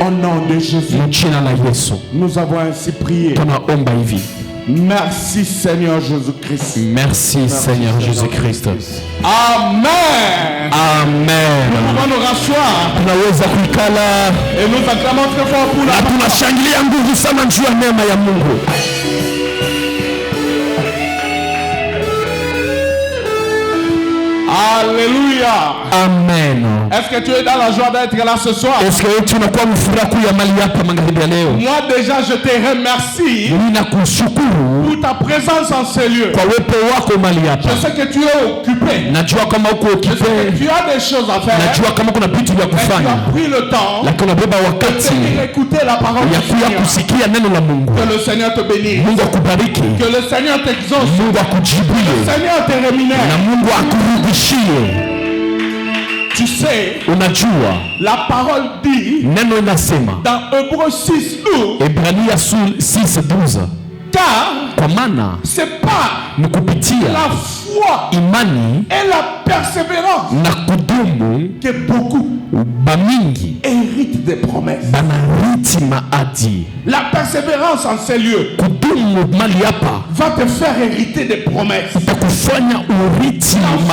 Au nom de Jésus, nous avons ainsi prié. Merci Seigneur Jésus-Christ. Merci Seigneur Jésus-Christ. Amen. Amen. Nous pouvons nous rasseoir. Et nous acclamons très fort pour la parole. Alléluia. Amen. Est-ce que tu es dans la joie d'être là ce soir? Est-ce que tu n'as pas Moi déjà je te remercie pour ta présence en ces lieux. Je sais que tu es occupé. Je sais que tu as des choses à faire. Et tu as pris le temps de venir écouter la parole du Seigneur. Que le Seigneur te bénisse. Que le Seigneur t'exauce. Que le Seigneur te rémunère. Tu sais, la parole dit dans Hébreux 6:12, car c'est pas la foi et la persévérance que beaucoup héritent des promesses. La persévérance en ces lieux va te faire hériter des promesses. La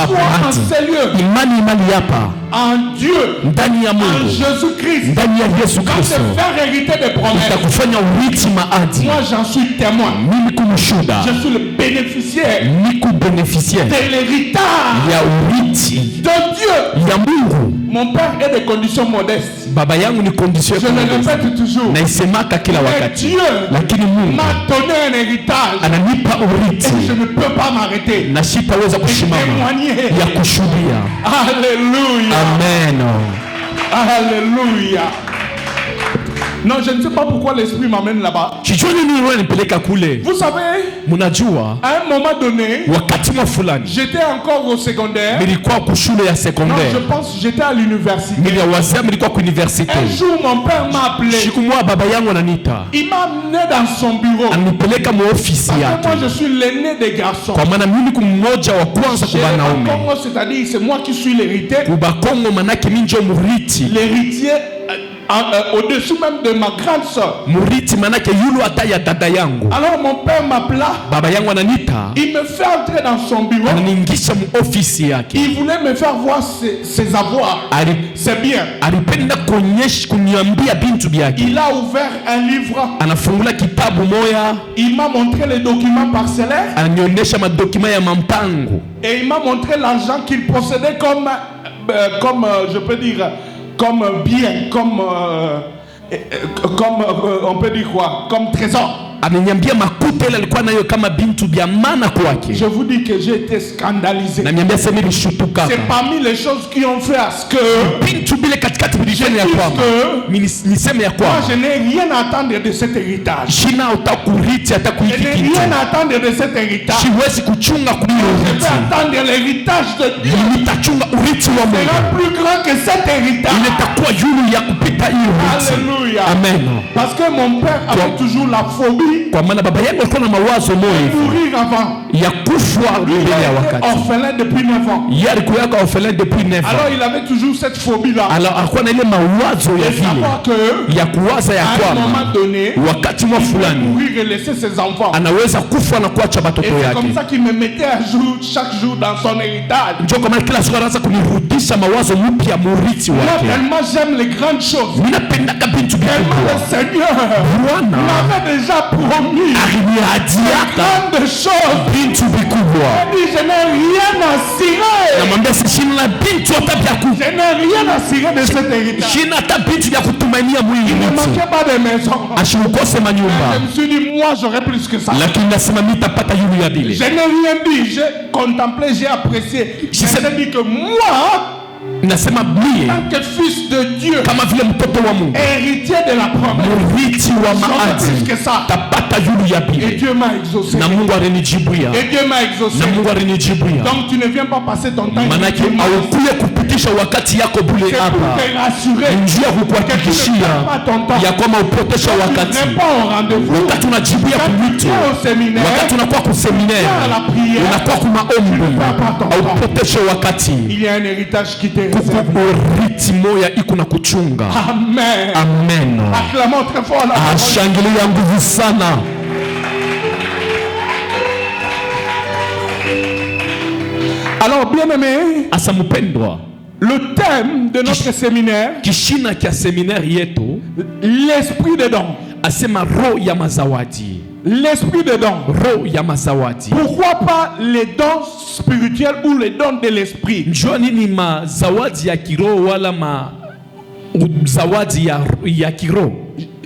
foi en ces lieux, en Dieu, en Jésus-Christ, va te faire hériter des promesses. Moi j'en suis témoin. Je suis le bénéficiaire de l'héritage de Dieu. Mon père est de conditions modestes. Je le répète toujours. Mais Dieu m'a donné un héritage. Et je ne peux pas m'arrêter. Et témoigner. Alléluia. Amen. Alléluia. Non, je ne sais pas pourquoi l'esprit m'amène là-bas. Vous savez, à un moment donné, j'étais encore au secondaire. Non, je pense que j'étais à l'université. Un jour, mon père m'a appelé. Il m'a amené dans son bureau. Parce que moi, je suis l'aîné des garçons. C'est-à-dire, c'est moi qui suis l'héritier. L'héritier au-dessus même de ma grande soeur. Alors mon père m'appela. Il me fait entrer dans son bureau. Il voulait me faire voir ses avoirs. C'est bien. Il a ouvert un livre. Il m'a montré les documents parcellaires. Et il m'a montré l'argent qu'il possédait comme je peux dire, comme bien, comme on peut dire quoi, comme trésor. Je vous dis que j'ai été scandalisé. C'est parmi les choses qui ont fait à ce que moi je n'ai rien à attendre de cet héritage. Je n'ai rien à attendre de cet héritage. Je vais attendre l'héritage de Dieu. C'est plus grand que cet héritage. Alléluia. Amen. Parce que mon père avait toujours la phobie de mourir avant. Il était orphelin depuis 9 ans. Alors il avait toujours cette phobie là. Et savoir que à un moment donné, il pouvait mourir et laisser ses enfants. Et c'est comme ça qu'il me mettait à jour chaque jour dans son héritage. Moi tellement j'aime les grandes choses. Tellement le Seigneur m'avait déjà promis grandes choses. Il dit, je n'ai rien à cirer. Je n'ai rien à cirer de cet héritage. Il ne manquait pas de maison. Je me suis dit, moi j'aurais plus que ça. Je n'ai rien dit, j'ai contemplé, j'ai apprécié. Je me dit que moi, en tant que fils de Dieu, héritier de la promesse, j'aurais plus que ça. Et Dieu m'a exaucé. Et Dieu m'a exaucé. Donc tu ne viens pas passer ton temps. kupitisha wakati yako bule hapa njia kukuhakikishia ya kwamba upotesha wakati unajibia kumwito, wakati unakuwa kuseminaire, unakuwa kumaombi, upoteshe wakati. Kukuriti moya iko na kuchunga. Amen. Amen. Ashangilia nguvu sana. Alors bien aimé, asa mpendwa, le thème de notre séminaire, kishina kia séminaire yetu, l'esprit de don. Asema roho ya mazawadi. L'esprit de don. Roho ya mazawadi. Pourquoi pas les dons spirituels ou les dons de l'esprit? Njua nini mazawadi ya kiroho wala zawadi ya kiroho?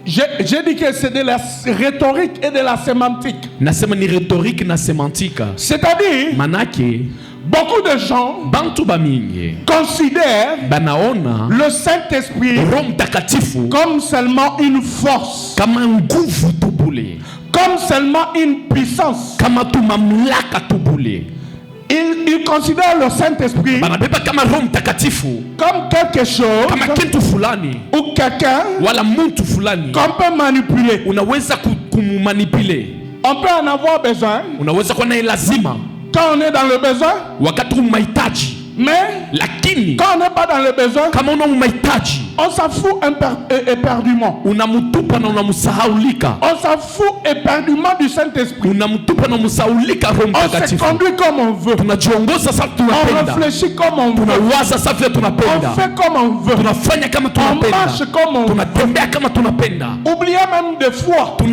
J'ai dit que c'est de la rhétorique et de la sémantique. Nasema ni rhétorique na sémantique. C'est-à-dire, manake beaucoup de gens considèrent le Saint-Esprit comme seulement une force, comme seulement une puissance. Ils considèrent le Saint-Esprit comme quelque chose ou quelqu'un qu'on peut manipuler. On peut en avoir besoin quand on est dans le besoin, mais quand on n'est pas dans le besoin, on s'en fout éperdument. On s'en fout éperdument du Saint-Esprit. On se conduit comme on veut. On réfléchit comme on veut. On fait comme on veut. On marche comme on veut. Oubliez même des fois que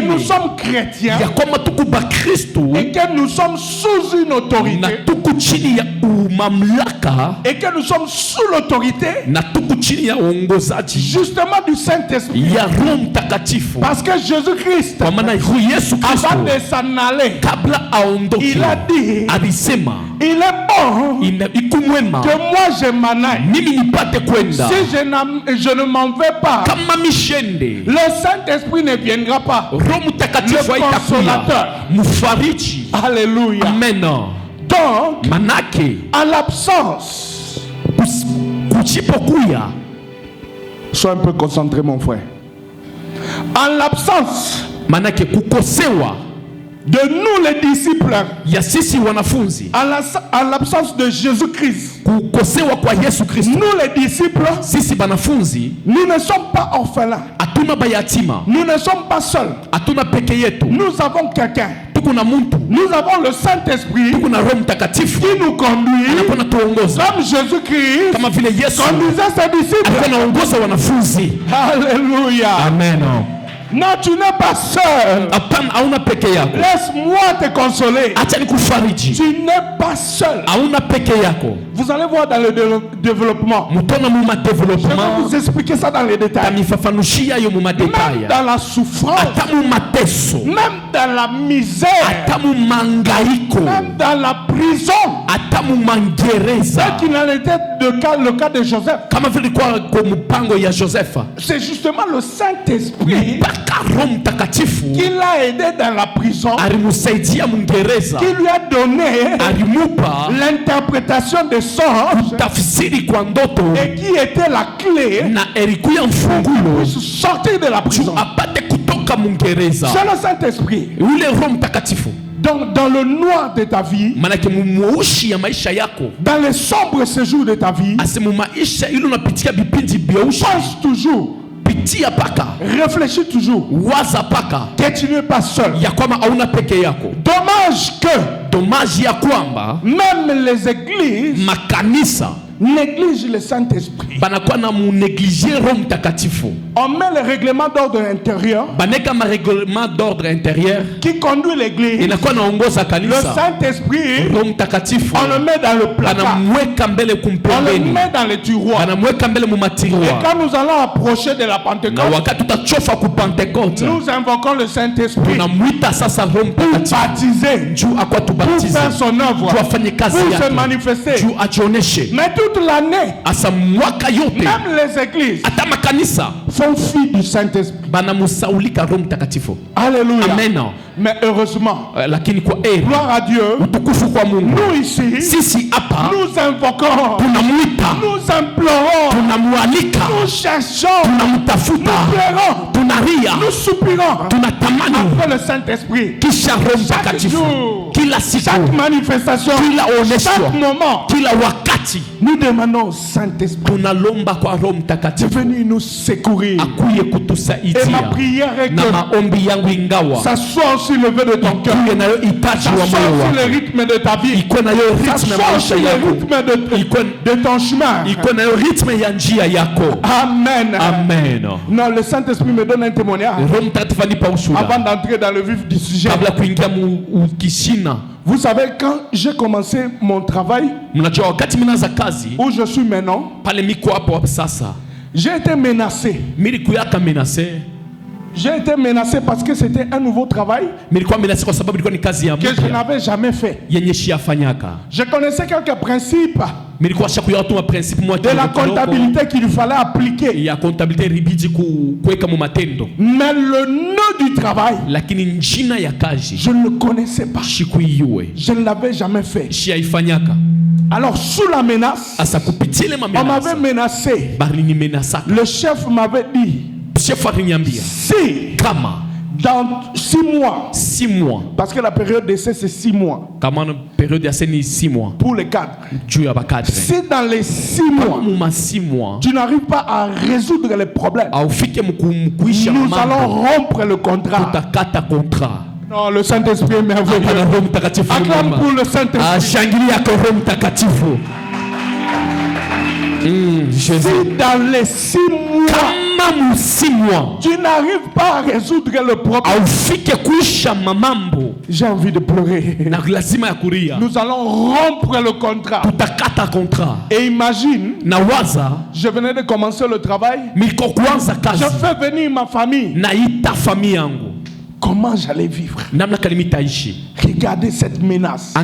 nous sommes chrétiens et que nous sommes sous une autorité et que nous sommes sous l'autorité justement du Saint-Esprit. Parce que Jésus-Christ, avant de s'en aller, il a dit, il est bon que moi je m'en aille. Si je ne m'en vais pas, le Saint-Esprit ne viendra pas. Le consolateur. Alléluia. Amen. Donc, en l'absence, sois un peu concentré mon frère. En l'absence de nous les disciples, en l'absence de Jésus-Christ, nous les disciples, nous ne sommes pas orphelins, nous ne sommes pas seuls, nous avons quelqu'un. Nous avons le Saint-Esprit qui nous conduit comme Jésus-Christ conduisait ses disciples. Alléluia. Amen. Non, tu n'es pas seul. Laisse-moi te consoler. Tu n'es pas seul. Vous allez voir dans le développement. Je vais vous expliquer ça dans les détails. Même dans la souffrance, même dans la misère, même dans la prison, ce qui n'en était le cas de Joseph. C'est justement le Saint-Esprit qui l'a aidé dans la prison, qui lui a donné l'interprétation des songes et qui était la clé pour puisse sortir de la prison. C'est le Saint-Esprit. Donc dans le noir de ta vie, dans les sombres séjours de ta vie, pense toujours, réfléchis toujours que tu n'es pas seul. Dommage que même les églises néglige le Saint-Esprit. On met le règlement d'ordre intérieur qui conduit l'église. Le Saint-Esprit, on le met dans le placard, on le met dans le tiroir. Et quand nous allons approcher de la Pentecôte, nous invoquons le Saint-Esprit pour baptiser, pour faire son œuvre, pour se manifester. Mais tout toute l'année, même les églises sont filles du Saint-Esprit. Alléluia. Amen. Mais heureusement, gloire à Dieu, nous ici, nous invoquons, nous implorons, nous cherchons, nous pleurons, nous soupirons après le Saint-Esprit. Chaque jour, chaque manifestation, chaque moment, nous demandons au Saint-Esprit de venir nous secourir. Et ma prière est que ça soit aussi levé de ton cœur, ça soit aussi le rythme de ta vie, ça soit aussi le rythme de ton chemin. Amen. Amen. Non, le Saint-Esprit me donne un témoignage avant d'entrer dans le vif du sujet. Vous savez, quand j'ai commencé mon travail, où je suis maintenant, j'ai été menacé. J'ai été menacé parce que c'était un nouveau travail que je n'avais jamais fait. Je connaissais quelques principes de la comptabilité qu'il fallait appliquer. Mais le nom du travail, je ne le connaissais pas. Je ne l'avais jamais fait. Alors sous la menace, on m'avait menacé. Le chef m'avait dit, si dans 6 mois, parce que la période d'essai c'est 6 mois. Pour les cadres. Si dans les 6 mois, tu n'arrives pas à résoudre les problèmes, nous allons rompre le contrat. Non, le Saint-Esprit est merveilleux. Acclame pour le Saint-Esprit. Si dans les 6 mois, tu n'arrives pas à résoudre le problème, j'ai envie de pleurer. Nous allons rompre le contrat. Et imagine, je venais de commencer le travail, je fais venir ma famille. Comment j'allais vivre? Regardez cette menace.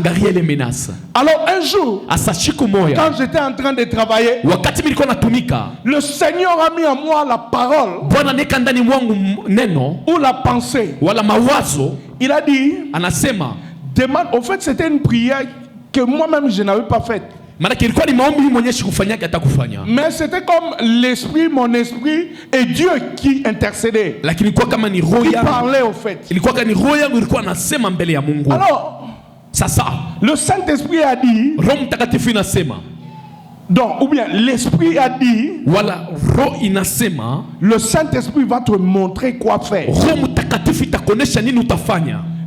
Alors un jour, quand j'étais en train de travailler, le Seigneur a mis en moi la parole ou la pensée. Il a dit, demande. En fait, c'était une prière que moi-même je n'avais pas faite. Mais c'était comme l'esprit, mon esprit et Dieu qui intercédait. Qui parlait au fait. Alors, le Saint-Esprit a dit, donc, ou bien l'esprit a dit, le Saint-Esprit va te montrer quoi faire.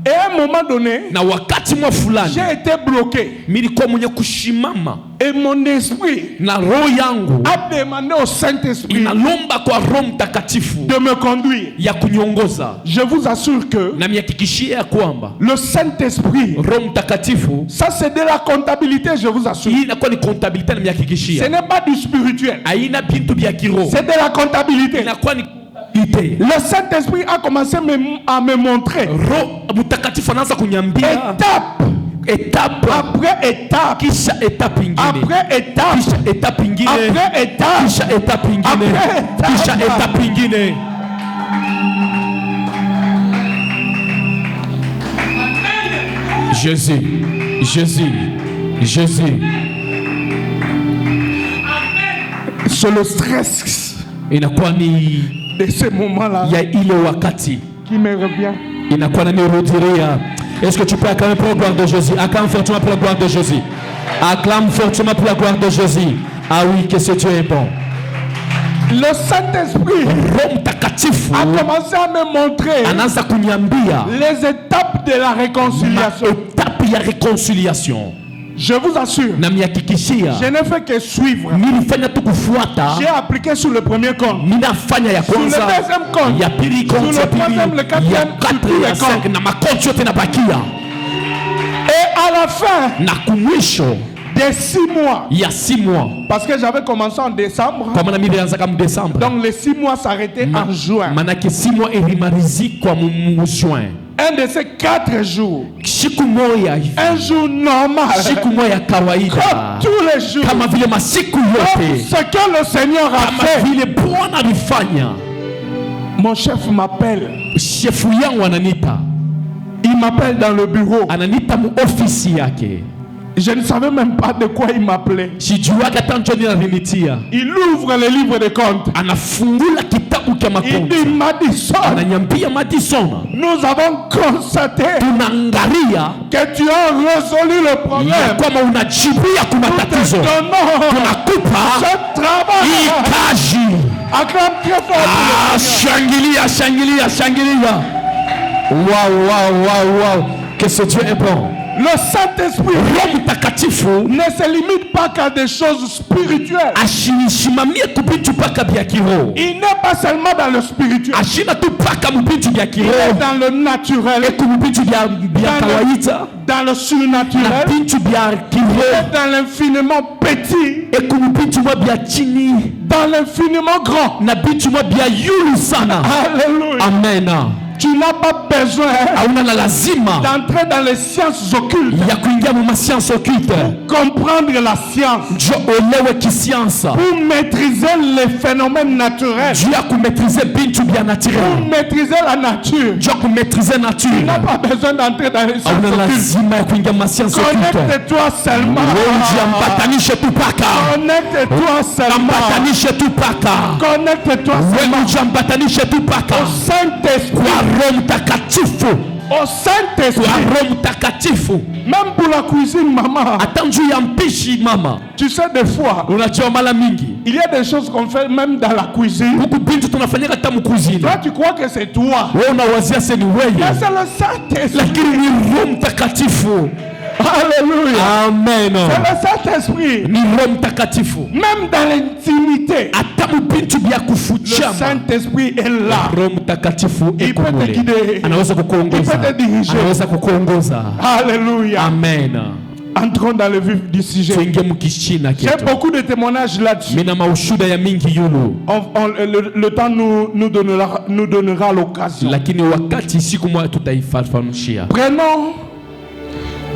Et à un moment donné, j'ai été bloqué. Et mon esprit a demandé au Saint-Esprit de me conduire. Je vous assure que le Saint-Esprit, ça c'est de la comptabilité, je vous assure. Ce n'est pas du spirituel. C'est de la comptabilité. Le Saint-Esprit a commencé à me montrer étape après étape, après étape. Jésus. C'est le stress de ce moment-là qui me revient. Est-ce que tu peux acclamer pour la gloire de Jésus? Acclame fortement pour la gloire de Jésus. Acclame fortement pour la gloire de Jésus. Ah oui, que ce Dieu est bon. Le Saint-Esprit a commencé à me montrer les étapes de la réconciliation. Je vous assure, je n'ai fait que suivre. J'ai appliqué sur le premier compte, sur le deuxième compte, sur le troisième, le quatrième, sur tous les comptes. Et à la fin des 6 mois, parce que j'avais commencé en décembre, donc les 6 mois s'arrêtaient en juin. un de ces 4 jours, siku moja hivi, un jour normal, siku moja kawaida, comme tous les jours, kama vile masiku comme yote, ce que le Seigneur a kama fait. vile Bwana alifanya. Mon chef m'appelle. Chefu yangu ananita, Il m'appelle dans le bureau. ananita mu ofisi yake. Je ne savais même pas de quoi il m'appelait. Sijuaga tanto nini ananitia. Il ouvre le livre de comptes. Anafungula kitabu cha Il makonzi. dit Madison, Ananyambia Madison, nous avons constaté tunaangalia que tu as résolu le ya problème. kwamba unajibia kwa matatizo. Tunakupa ce travail. hii kazi. Acclame très fort. Ah, shangilia, shangilia, shangilia. Wow. Que ce Dieu est bon. Le Saint-Esprit Roho Mtakatifu ne se limite pas qu'à des choses spirituelles. ashinisimamie kubitu paka bya kiroho. Il n'est pas seulement dans le spirituel. Ashina tu paka mubitu bya Il est kiroho. dans le naturel, Eku mubitu bya kawaida. dans le Na surnaturel, bintu bya kiroho. dans l'infiniment petit, Eku mubitu mwa bya chini. dans l'infiniment grand. Na bintu mwa bya yulu sana. Alléluia. Amen. Tu n'as pas besoin Hauna na lazima d'entrer dans les sciences occultes ya kuingia mu science occulte. comprendre la science, Njo olewe kisiansa. pour maîtriser les phénomènes naturels, Juu ya kumaîtriser bintu bya pour naturel. maîtriser la nature. Juu ya kumaîtriser Tu nature. n'as pas besoin d'entrer dans les sciences Hauna occultes. lazima ya kuingia ma science occulte. Connecte-toi seulement. Wenjiambatanishe tu paka. Connecte-toi seulement. Ambatanishe tu paka. Connecte-toi seulement Wenjiambatanishe tu paka. au Saint-Esprit. Kwa Roho Mtakatifu. Au Saint-Esprit. Kwa Roho Mtakatifu. Même pour la cuisine, maman. Hata njuu ya mpishi mama. Tu sais, des fois, Unajua mara mingi il y a des choses qu'on fait même dans la cuisine. huku bintu tunafanyika hata mkuzini. Toi, tu crois que c'est toi. Wewe unawazia sasa ni Mais wewe. c'est le Saint-Esprit. Lakini ni Roho Mtakatifu. Alléluia. Amen. C'est le Saint-Esprit. Ni Roho Mtakatifu. Même dans l'intimité, Hata mubintu bya le kufuchama. Saint-Esprit est là. Roho Mtakatifu Il peut te eko guider. mule. Anaweza kukuongoza. Il peut te diriger. Anaweza kukuongoza. Alléluia. Amen. Entrons dans le vif du sujet. Tuingie mkishina J'ai kitu. beaucoup de témoignages là-dessus. Mina maushuda ya mingi yulu. Le temps nous donnera l'occasion. Lakini wakati siku moja tutaifafanushia. Prenons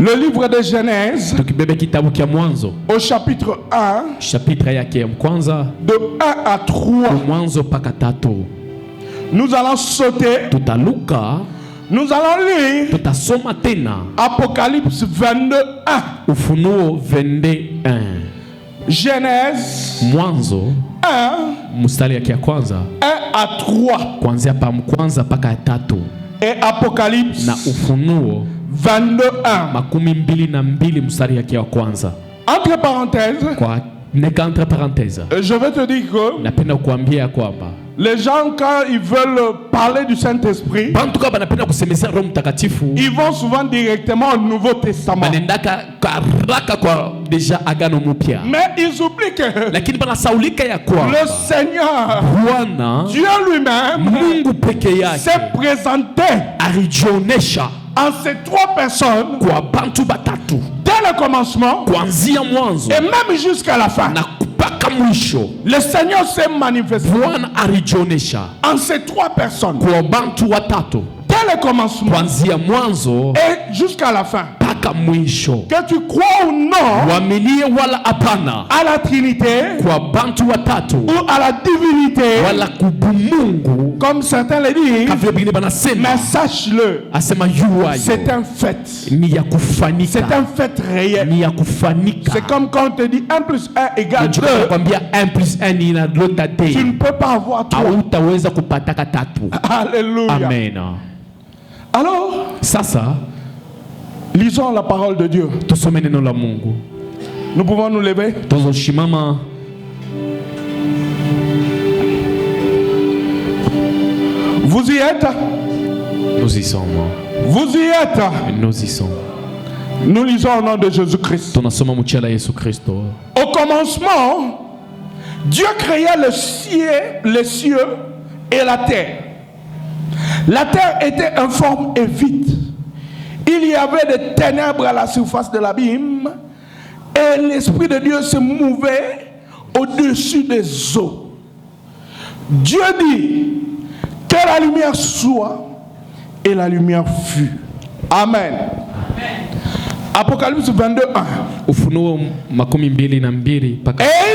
le livre de Genèse Tukibebe kitabu kia Mwanzo. au chapitre 1, Chapitre yake ya kwanza. de 1 à 3. Mwanzo paka 3. Nous allons sauter. Tutaluka. Nous allons lire Tutasoma tena. Apocalypse 22, 1. Ufunuo 21. Genèse Mwanzo 1, mstari yake ya kwanza 1 à 3. kuanzia pa kwanza paka ya 3 Et Apocalypse na Ufunuo 22, 1. 22 mstari yake wa kwanza. Entre parenthèses, Kwa neka entre parenthèses, je vais te dire que napenda kuambia kwamba les gens, quand ils veulent parler du Saint-Esprit, bantu kama banapenda kusemezea Roho Mtakatifu ils vont souvent directement au Nouveau Testament. banendaka karaka kwa deja agano mupya, Mais ils oublient que lakini banasaulika ya kwamba le Seigneur, Bwana Dieu lui-même, Mungu peke yake s'est présenté alijionesha en ces 3 personnes kwa bantu batatu dès le commencement kuanzia mwanzo et même jusqu'à la fin. na mpaka mwisho. Le Seigneur s'est manifesté Bwana alijionesha en ces 3 personnes kwa bantu watatu dès le commencement kuanzia mwanzo et jusqu'à la fin. mpaka mwisho. Que tu crois ou non Waminie wala hapana, à la Trinité kwa bantu watatu ou à la divinité, wala kubumungu comme certains le disent, kavile bingine banasema, mais sache-le, asema yuwayo c'est un fait. ni ya kufanika, C'est un fait réel. ni ya kufanika. C'est comme quand on te dit 1 plus 1 égale 2. Nakwambia 1 plus 1 ni inaleta Tu ne 2, peux pas avoir 3. hautaweza kupataka 3. Alléluia. Amen. Alors, Sasa lisons la parole de Dieu. tusome neno la Mungu. Nous pouvons nous lever. Tuzoshimama. Vous y êtes. Nous y sommes. Vous y êtes. Nous y sommes. Nous lisons au nom de Jésus-Christ. Tunasoma mchela la Yesu Kristo. Au commencement, Dieu créa les cieux et la terre. La terre était informe et vide. Il y avait des ténèbres à la surface de l'abîme et l'Esprit de Dieu se mouvait au-dessus des eaux. Dieu dit que la lumière soit et la lumière fut. Amen. Apocalypse 22, 1. Et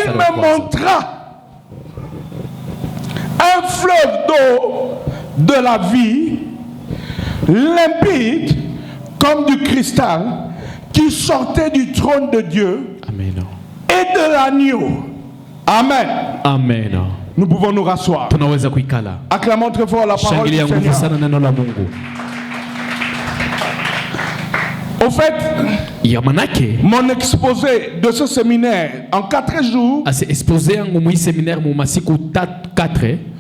il me montra un fleuve d'eau de la vie, limpide comme du cristal, qui sortait du trône de Dieu. Amen. Et de l'agneau. Amen. Amen. Nous pouvons nous rasseoir. Acclamons très fort la parole du Seigneur. Au fait, mon exposé de ce séminaire en 4 jours,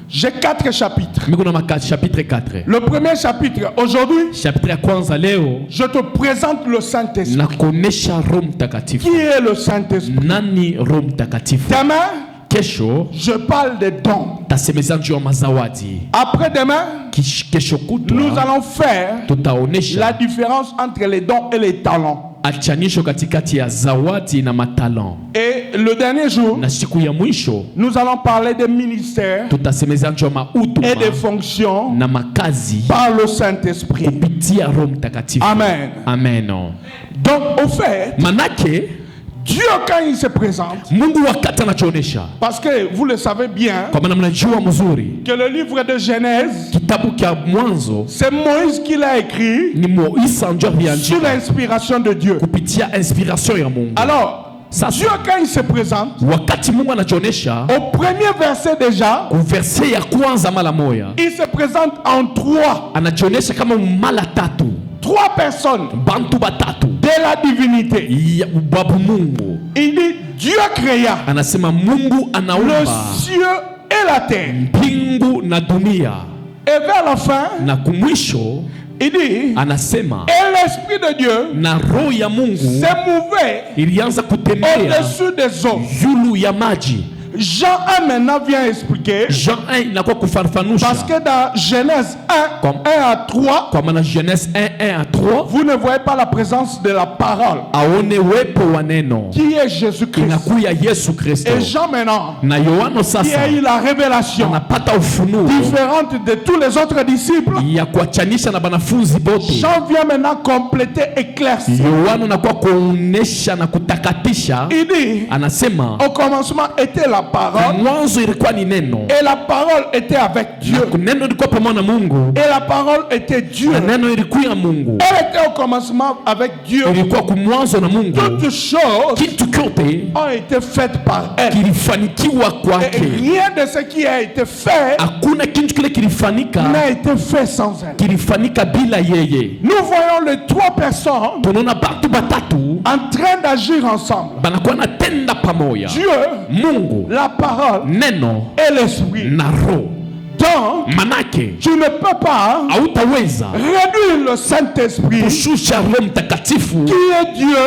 j'ai 4 chapitres. Le premier chapitre, aujourd'hui, je te présente le Saint-Esprit. Qui est le Saint-Esprit? Demain, je parle des dons. Après-demain, nous allons faire la différence entre les dons et les talents. Et le dernier jour, nous allons parler des ministères et des fonctions par le Saint-Esprit. Amen. Amen. Donc, au fait, Dieu, quand il se présente, parce que vous le savez bien, que le livre de Genèse, c'est Moïse qui l'a écrit sous l'inspiration de Dieu. Alors, Dieu, quand il se présente, au premier verset déjà, il se présente en 3. 3 personnes de la divinité. Il dit Dieu créa le ciel et la terre. Et vers la fin, il dit et l'Esprit de Dieu s'est mouvé au-dessus des eaux. Jean 1 maintenant vient expliquer. Parce que dans Genèse 1, 1 à 3, vous ne voyez pas la présence de la parole qui est Jésus-Christ. Et Jean maintenant, qui a eu la révélation différente de tous les autres disciples, Jean vient maintenant compléter, éclaircir. Il dit au commencement était la parole, et la parole était avec Dieu, et la parole était Dieu. Elle était au commencement avec Dieu. Toutes choses ont été faites par elle, et rien de ce qui a été fait n'a été fait sans elle. Nous voyons les 3 personnes en train d'agir ensemble. Dieu, la parole et l'esprit. Donc, tu ne peux pas réduire le Saint-Esprit qui est Dieu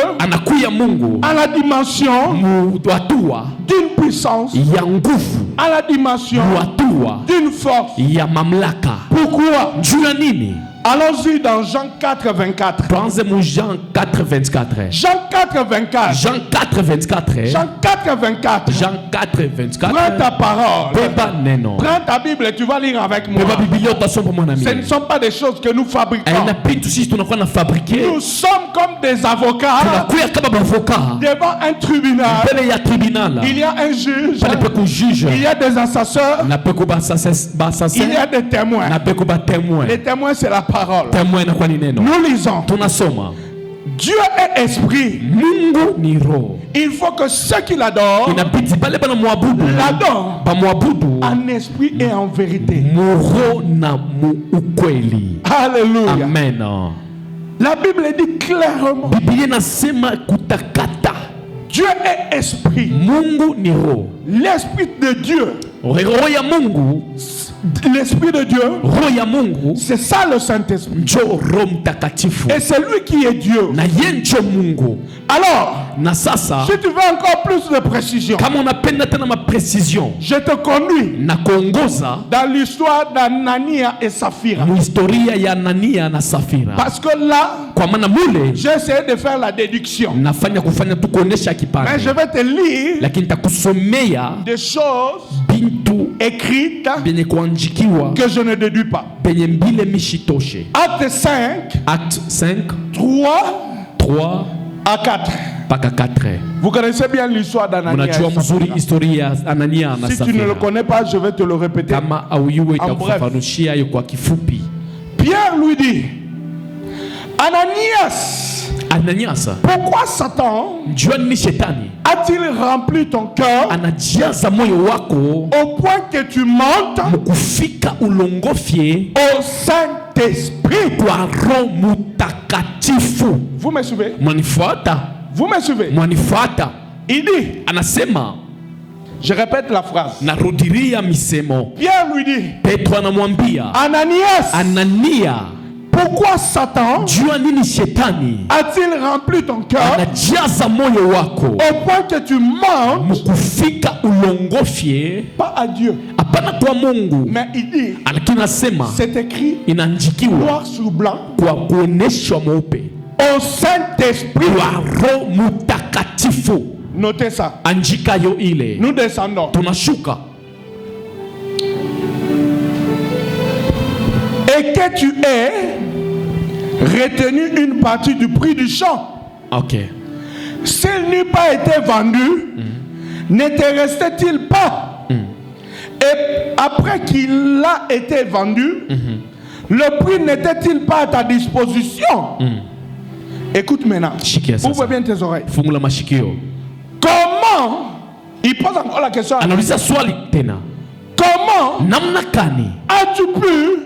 à la dimension d'une puissance, à la dimension d'une force. Pourquoi? Allons-y dans Jean 4, 24. Jean 4, 24. Jean 4, 24. Jean 4, 24. Jean 4, 24. Jean 4, 24. Prends ta parole. Prends ta Bible et tu vas lire avec moi. Ce ne sont pas des choses que nous fabriquons. Nous sommes comme des avocats devant un tribunal. Il y a un juge. Il y a des assesseurs. Il y a des témoins. Les témoins, c'est la parole. Nous lisons. Dieu est esprit. Il faut que ceux qui l'adorent l'adorent en esprit et en vérité. Alléluia. Amen. La Bible dit clairement Dieu est esprit. L'esprit de Dieu, l'esprit de Dieu, c'est ça le Saint-Esprit. Et c'est lui qui est Dieu. Alors, si tu veux encore plus de précision, je te conduis dans l'histoire d'Anania et Saphira. Parce que là, j'ai essayé de faire la déduction. Mais je vais te lire des choses écrites que je ne déduis pas. Acte 5, 3 à 4. Vous connaissez bien l'histoire d'Ananias. Si tu ne le connais pas, je vais te le répéter. En bref. Pierre lui dit, Ananias, pourquoi Satan a-t-il rempli ton cœur au point que tu montes au Saint-Esprit? Vous me suivez? Vous me suivez? Il dit, je répète la phrase. Pierre lui dit, Ananias, pourquoi Satan a-t-il rempli ton cœur au point que tu mentes pas à Dieu, mais il dit, c'est écrit noir sur blanc au Saint-Esprit. Notez ça. Nous descendons. Et que tu aies retenu une partie du prix du champ. S'il n'eût pas été vendu, ne te restait-il pas? Et après qu'il a été vendu, le prix n'était-il pas à ta disposition? Écoute maintenant. Ouvre bien tes oreilles. Comment? Il pose encore la question. Comment as-tu pu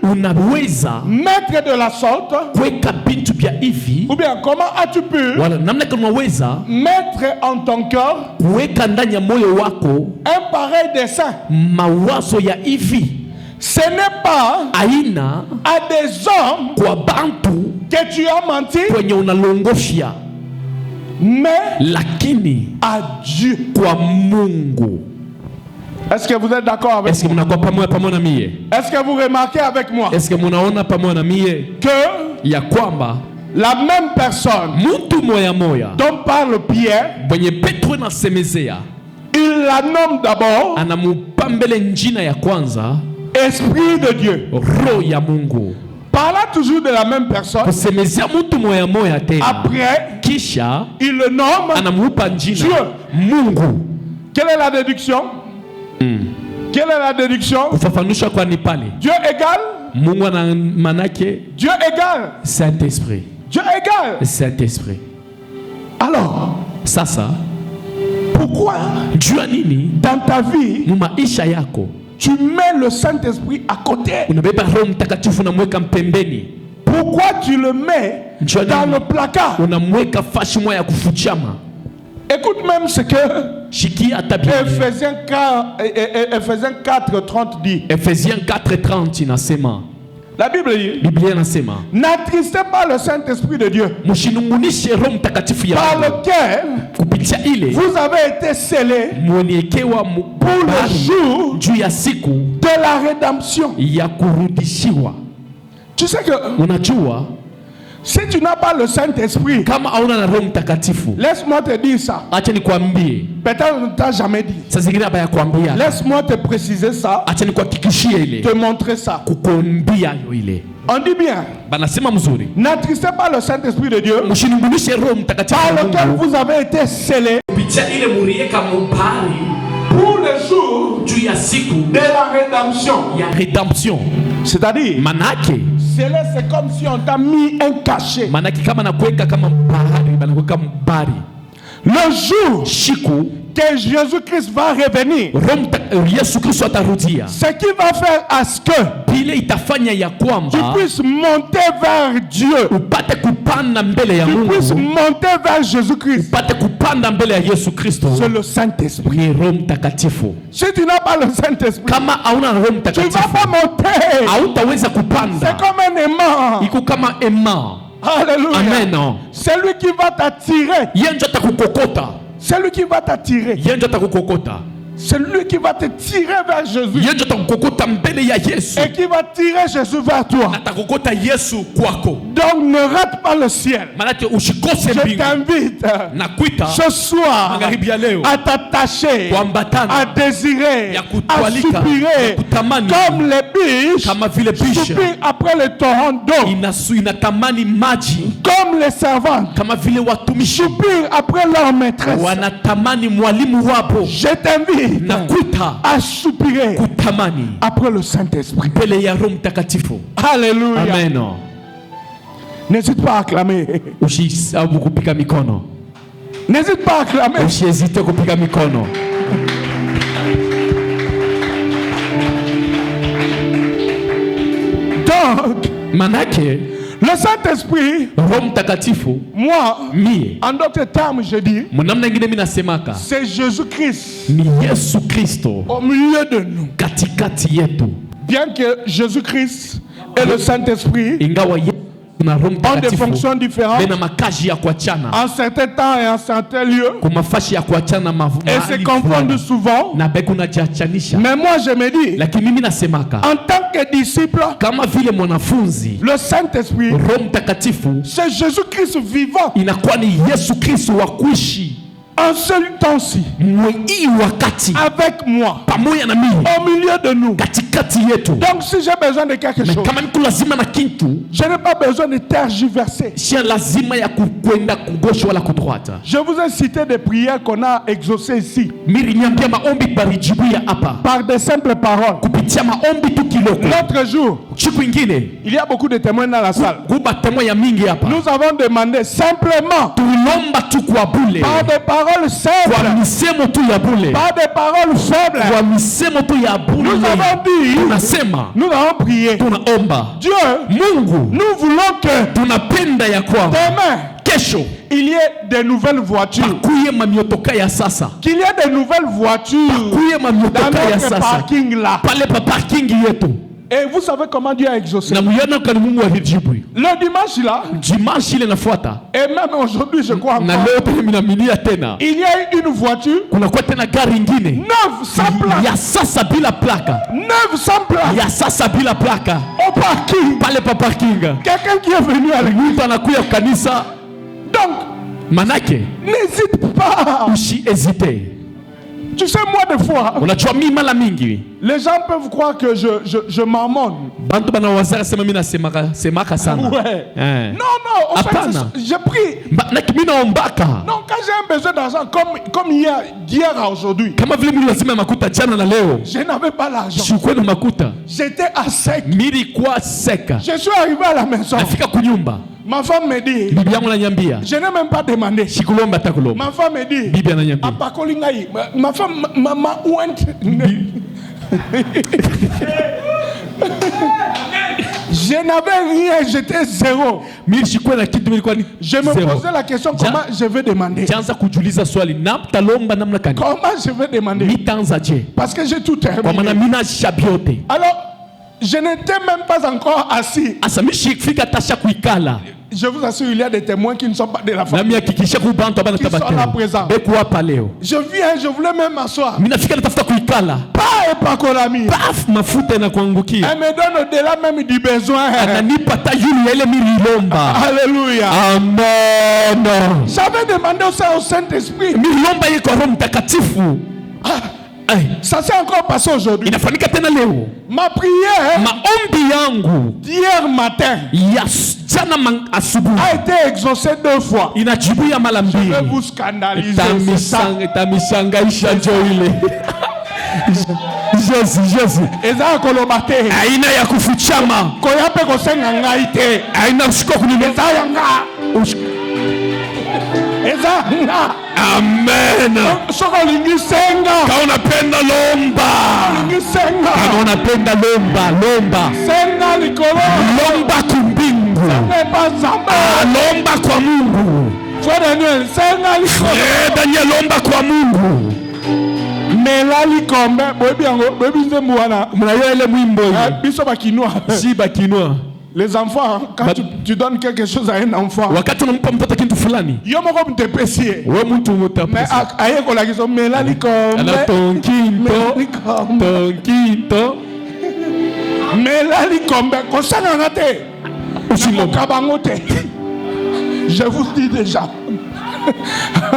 mettre de la sorte? Ou bien comment as-tu pu mettre en ton cœur un pareil dessein? Ce n'est pas à des hommes que tu as menti, mais à Dieu. Est-ce que vous êtes d'accord avec moi? Est-ce que vous remarquez avec moi que la même personne dont parle Pierre, il la nomme d'abord Esprit de Dieu. Parlant toujours de la même personne, après, il le nomme Dieu. Quelle est la déduction? Quelle est la déduction? Dieu égale Dieu égale Saint-Esprit. Dieu égale Saint-Esprit. Alors, pourquoi dans ta vie tu mets le Saint-Esprit à côté? Pourquoi tu le mets dans le placard? Écoute même ce que Ephésiens 4:30 dit. Ephésiens 4:30 inasema. La Bible dit, n'attristez pas le Saint-Esprit de Dieu, par lequel vous avez été scellés pour le jour de la rédemption. Tu sais que si tu n'as pas le Saint-Esprit, laisse-moi te dire ça. Peut-être on ne t'a jamais dit. Laisse-moi te préciser ça, te montrer ça. On dit bien, n'attristez pas le Saint-Esprit de Dieu, par lequel vous avez été scellés pour le jour de la rédemption. C'est-à-dire, scellé, c'est comme si on t'a mis un cachet. Le jour que Jésus-Christ va revenir, ce qui va faire à ce que tu puisses monter vers Dieu, tu puisses monter vers Jésus-Christ, c'est le Saint-Esprit. Si tu n'as pas le Saint-Esprit, tu ne vas pas monter. C'est comme un aimant. Alléluia. Amen. C'est lui qui va t'attirer. C'est lui qui va t'attirer. C'est lui qui va te tirer vers Jésus. Et qui va tirer Jésus vers toi. Donc ne rate pas le ciel. Je t'invite ce soir à t'attacher, à désirer, à soupirer comme les biches soupirent après le torrent d'eau. Comme les servantes soupirent après leur maîtresse. Je t'invite à soupirer après le Saint-Esprit. Alléluia. Amen. N'hésite pas à acclamer. N'hésite pas à acclamer. Donc, le Saint-Esprit, moi, en d'autres termes, je dis, c'est Jésus-Christ au milieu de nous. Bien que Jésus-Christ et le Saint-Esprit ont des fonctions différentes en certains temps et en certains lieux et se confondent souvent. Mais moi je me dis, en tant que disciple, le Saint-Esprit, c'est Jésus-Christ vivant en seul temps-ci, avec moi, au milieu de nous. Donc si j'ai besoin de quelque chose, je n'ai pas besoin de tergiverser. Je vous ai cité des prières qu'on a exaucées ici par des simples paroles. L'autre jour, il y a beaucoup de témoins dans la salle. Nous avons demandé simplement par des paroles simples, pas des paroles faibles. Nous avons dit, nous avons prié. Dieu, nous voulons que demain, il y ait de nouvelles voitures. Qu'il y ait de nouvelles voitures dans notre parking là. Et vous savez comment Dieu a exaucé. Le dimanche là, et même aujourd'hui je crois encore, il y a une voiture neuve sans plaque. Neuve sans plaque. Au parking. Quelqu'un qui est venu à l'église. Donc, n'hésite pas. Tu sais, moi, des fois, les gens peuvent croire que je m'amène. Ouais. Non, en fait, j'ai pris. Non, quand j'ai un besoin d'argent, comme hier à aujourd'hui, je n'avais pas l'argent. J'étais à sec. Je suis arrivé à la maison. Ma femme me dit, je n'ai même pas demandé. Ma femme me dit, ma femme m'a ouente. Je n'avais rien, j'étais zéro. Je me posais la question, comment je vais demander? Comment je vais demander? Parce que j'ai tout terminé. Alors, je n'étais même pas encore assis. Je vous assure, il y a des témoins qui ne sont pas de la famille, qui sont là présents. Je viens, je voulais même m'asseoir. Pas et pas qu'on a mis. Elle me donne au-delà même du besoin. Alléluia. Amen. J'avais demandé ça au Saint-Esprit. Ça s'est encore passé aujourd'hui. Ma prière d'hier matin a été exaucée 2 fois. Je vais vous scandaliser. Jésus. Eza kolobate. Aina ya kufuchama. Koyape kosenga ngaite. Aina shiko kunimeza yanga. Eza nga. Amen. Soko lingi senga. Kama unapenda lomba. Lingi senga. Kama unapenda lomba. Senga likolo. Lomba kumbingu. Senga pasamba. Lomba kwa Mungu. Frère Daniel, senga likolo. Daniel lomba kwa Mungu. Melali kombe, bebi nzembu wana. Mnayo ile mwimbo. Biso bakinwa. Si bakinwa. Les enfants, quand tu donnes quelque chose à un enfant, mais je vous dis déjà.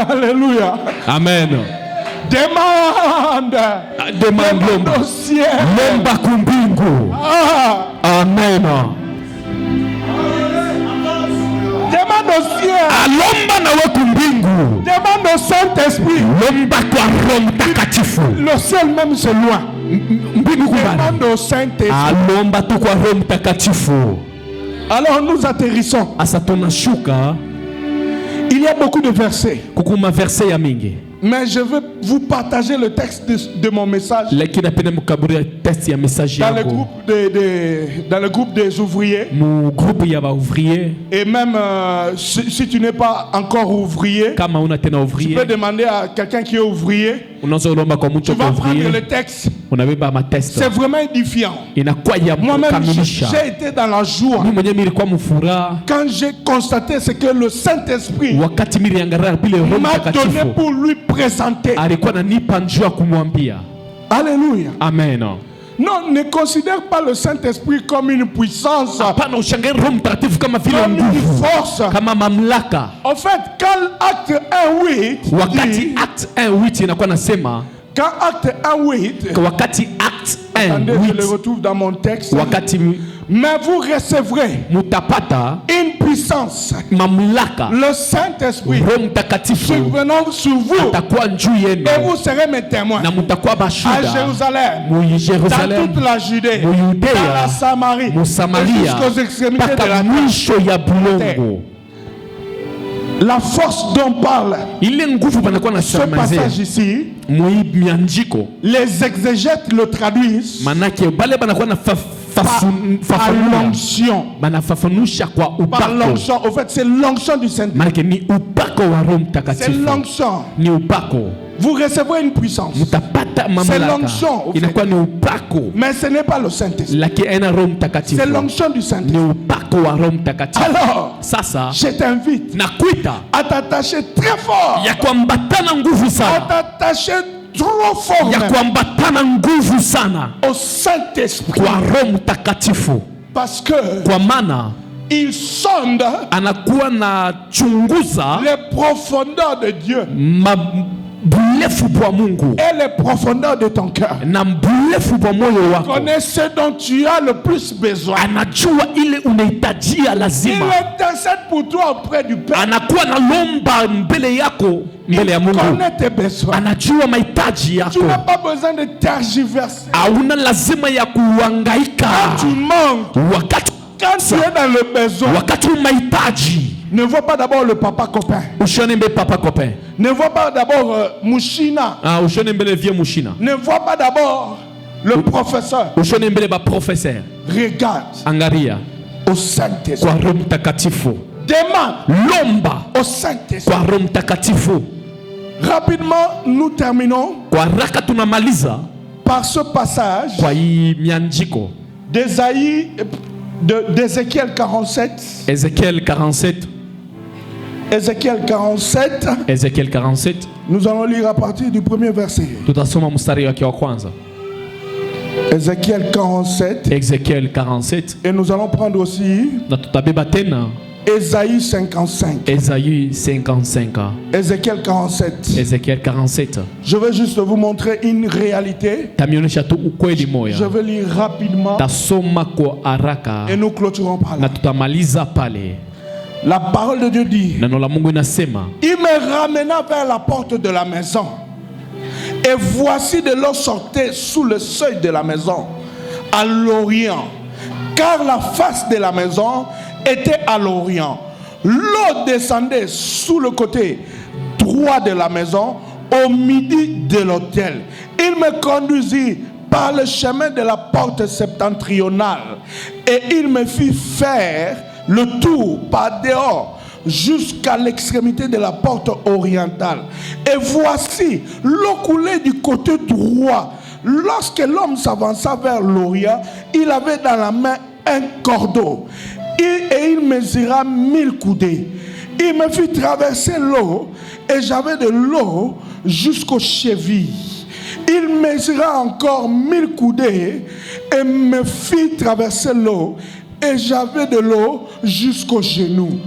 Alléluia. Amen. Demande au ciel. Amen. Demande au ciel. Demande au Saint-Esprit. Le ciel même c'est loin. Demande au Saint-Esprit. Alors nous atterrissons. Il y a beaucoup de versets. Mais je veux vous partager le texte de mon message dans le groupe des ouvriers. Et même si tu n'es pas encore ouvrier, tu peux demander à quelqu'un qui est ouvrier. Tu vas prendre le texte. C'est vraiment édifiant. Moi-même, j'ai été dans la joie quand j'ai constaté ce que le Saint-Esprit m'a donné pour lui présenter. Alléluia. Amen. Non, ne considère pas le Saint-Esprit comme une puissance, comme une force. En fait, quand Acte 1:8 quand Acte 1:8, attendez, je le retrouve dans mon texte. Mais vous recevrez une puissance, le Saint-Esprit survenant sur vous, et vous serez mes témoins à Jérusalem, dans toute la Judée, dans la Samarie, et jusqu'aux extrémités de la terre. La force dont parle ce passage ici, les exégètes le traduisent par l'onction. Par l'onction. En fait, c'est l'onction du Saint-Esprit. C'est l'onction. Vous recevrez une puissance. C'est l'onction. Mais ce n'est pas le Saint-Esprit. C'est l'onction du Saint-Esprit. Alors, je t'invite à t'attacher très fort. À t'attacher trop fort au Saint-Esprit. Parce que il sonde les profondeurs de Dieu et les profondeurs de ton cœur. Connais ce dont tu as le plus besoin. Il intercède pour toi auprès du Père. Il connaît tes besoins. Tu n'as pas besoin de tergiverser. Quand tu manques, quand tu es dans le besoin, ne vois pas d'abord le papa copain. Ne vois pas d'abord Mouchina. Ne vois pas d'abord le professeur. Regarde au Saint-Esprit. Demande au Saint-Esprit. Rapidement, nous terminons par ce passage d'Ézéchiel 47. Ézéchiel 47. Ézéchiel 47. Ézéchiel 47. Nous allons lire à partir du premier verset. Ézéchiel 47. Ézéchiel 47. Et nous allons prendre aussi Ésaïe 55. Ésaïe 55. Ézéchiel 47. Ézéchiel 47. Je vais juste vous montrer une réalité. Je vais lire rapidement. Et nous clôturons par là. La parole de Dieu dit: il me ramena vers la porte de la maison. Et voici de l'eau sortait sous le seuil de la maison, à l'orient. Car la face de la maison était à l'orient. L'eau descendait sous le côté droit de la maison, au midi de l'autel. Il me conduisit par le chemin de la porte septentrionale, et il me fit faire le tour par dehors jusqu'à l'extrémité de la porte orientale. Et voici, l'eau coulait du côté droit. Lorsque l'homme s'avança vers l'orient, il avait dans la main un cordeau et il mesura 1000 coudées. Il me fit traverser l'eau et j'avais de l'eau jusqu'aux chevilles. Il mesura encore 1000 coudées et me fit traverser l'eau et j'avais de l'eau jusqu'aux genoux.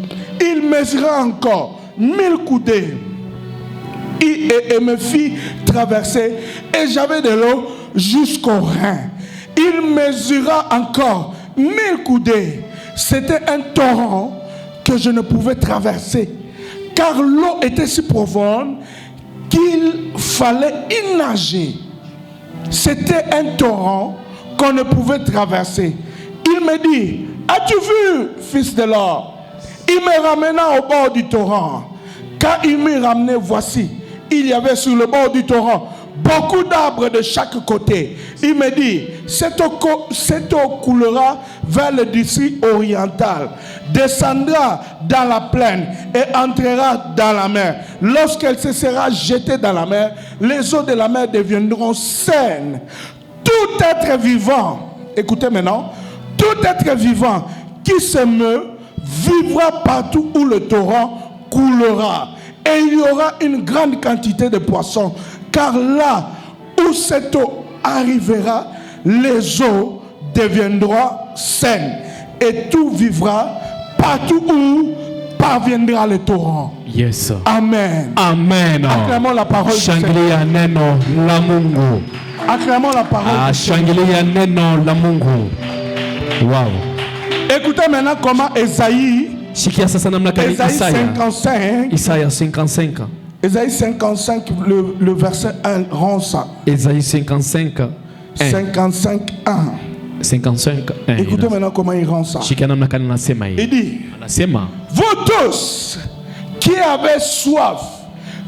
Il mesura encore 1000 coudées et me fit traverser et j'avais de l'eau jusqu'aux reins. Il mesura encore 1000 coudées. C'était un torrent que je ne pouvais traverser, car l'eau était si profonde qu'il fallait y nager. C'était un torrent qu'on ne pouvait traverser. Il me dit, as-tu vu, fils de l'homme? Il me ramena au bord du torrent. Quand il me ramenait, voici, il y avait sur le bord du torrent beaucoup d'arbres de chaque côté. Il me dit, cette eau coulera vers le district oriental, descendra dans la plaine et entrera dans la mer. Lorsqu'elle se sera jetée dans la mer, les eaux de la mer deviendront saines. Tout être vivant, écoutez maintenant, tout être vivant qui se meut vivra partout où le torrent coulera. Et il y aura une grande quantité de poissons, car là où cette eau arrivera, les eaux deviendront saines et tout vivra partout où parviendra le torrent. Yes. Amen. Amen. Acclamons la parole du Seigneur. Acclamons la parole du Seigneur. Wow. Écoutez maintenant comment Esaïe 55. Isaïe 55. Esaïe 55, le verset 1 rend ça. Esaïe 55. 55, 1. 55. Écoutez maintenant comment il rend ça. Il dit, vous tous qui avez soif,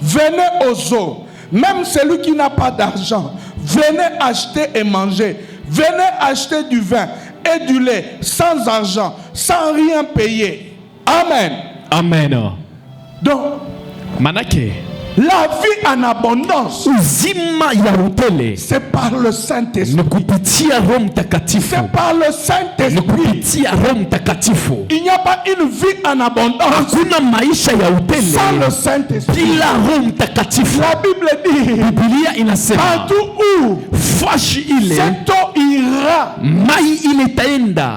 venez aux eaux. Même celui qui n'a pas d'argent, venez acheter et manger. Venez acheter du vin et du lait sans argent, sans rien payer. Amen. Amen. Donc, Manake. La vie en abondance, c'est par le Saint-Esprit. C'est par le Saint-Esprit. Il n'y a pas une vie en abondance sans le Saint-Esprit. La Bible dit, partout où cette eau ira,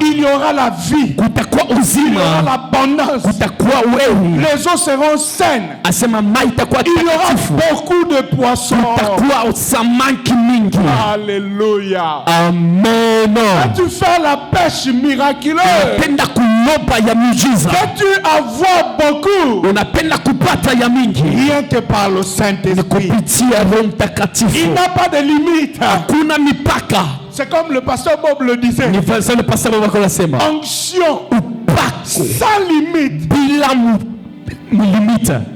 il y aura la vie, il y aura l'abondance, les eaux seront saines, il y aura beaucoup de poissons. Alléluia. Amen. Quand tu fais la pêche miraculeuse, que tu en vois beaucoup, rien que par le Saint-Esprit. Il n'a pas de limite. C'est comme le pasteur Bob le disait. Onction sans limite.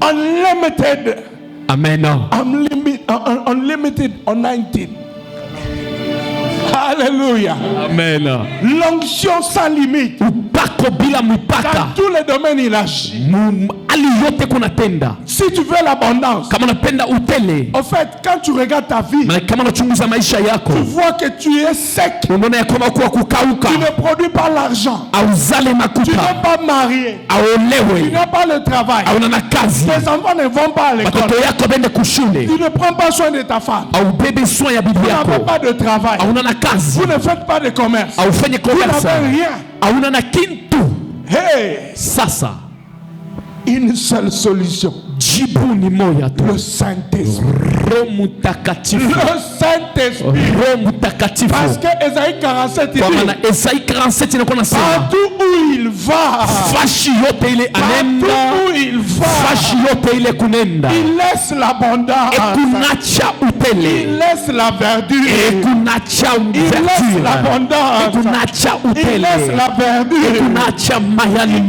Unlimited. Amen. Unlimited, anointed. Alléluia. Amen. L'onction sans limite. Dans tous les domaines, il agit. Si tu veux l'abondance, en fait, quand tu regardes ta vie, tu vois que tu es sec. Tu ne produis pas l'argent. Tu n'es pas marié. Tu n'as pas le travail. Tes enfants ne vont pas à l'école. Tu ne prends pas soin de ta femme. Tu n'as pas de travail. Vous ne faites pas de commerce. Vous n'avez rien. Hey. Sasa. Une seule solution. Le Saint-Esprit. Le Saint-Esprit. Parce que Esaïe 47 dit, partout où il va, il laisse l'abondance, il laisse la verdure, il laisse l'abondance, il laisse la verdure,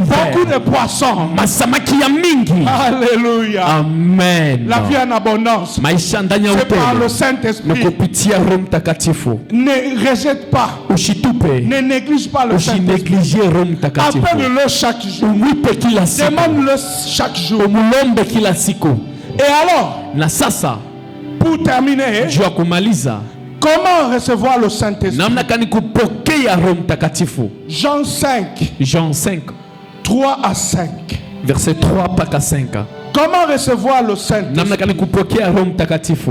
beaucoup de poissons. Alléluia. Amen. La vie en abondance, c'est par le Saint-Esprit. Ne rejette pas, ne néglige pas le Saint-Esprit. Appelle-le chaque jour, demande-le chaque jour. Et alors, pour terminer, Comment recevoir le Saint-Esprit? Jean 5. 3 à 5. Verset 3 à 5. Comment recevoir le Saint-Esprit?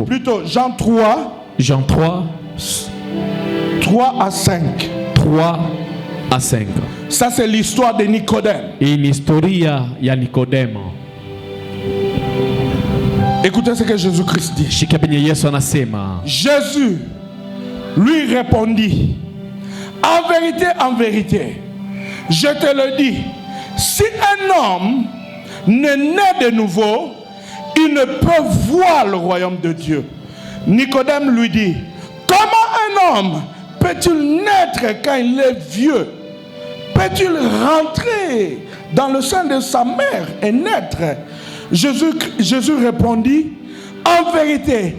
Plutôt Jean 3. 3 à 5. 3 à 5. Ça c'est l'histoire de Nicodème. Écoutez ce que Jésus-Christ dit. Jésus lui répondit, en vérité, je te le dis, si un homme ne naît de nouveau, il ne peut voir le royaume de Dieu. Nicodème lui dit, comment un homme peut-il naître quand il est vieux? Peut-il rentrer dans le sein de sa mère et naître? Jésus répondit, en vérité,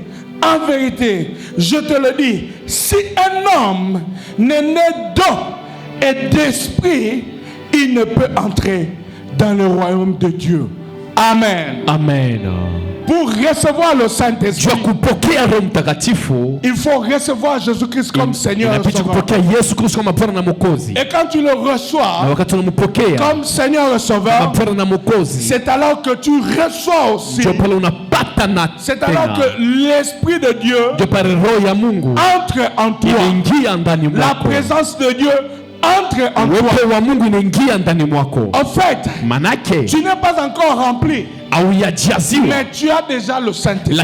je te le dis, si un homme n'est né d'eau et d'esprit, il ne peut entrer dans le royaume de Dieu. Amen. Amen. Pour recevoir le Saint-Esprit, il faut recevoir Jésus-Christ comme Seigneur et Sauveur. Et quand tu le reçois comme Seigneur et Sauveur, c'est alors que tu reçois aussi. C'est alors que l'Esprit de Dieu entre en toi. La présence de Dieu entre en toi. En fait, tu n'es pas encore rempli, mais tu as déjà le Saint-Esprit.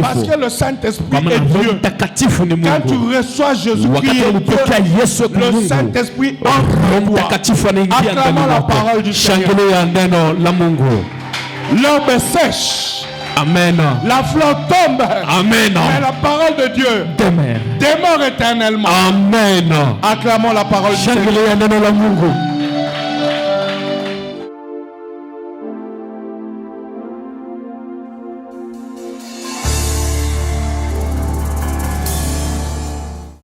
Parce que le Saint-Esprit est Dieu. Quand tu reçois Jésus-Christ, le Saint-Esprit entre en toi. Acclamons la parole du Seigneur. L'herbe sèche. Amen. La fleur tombe. Amen. Mais la parole de Dieu demeure éternellement. Amen. Acclamons la parole du Seigneur.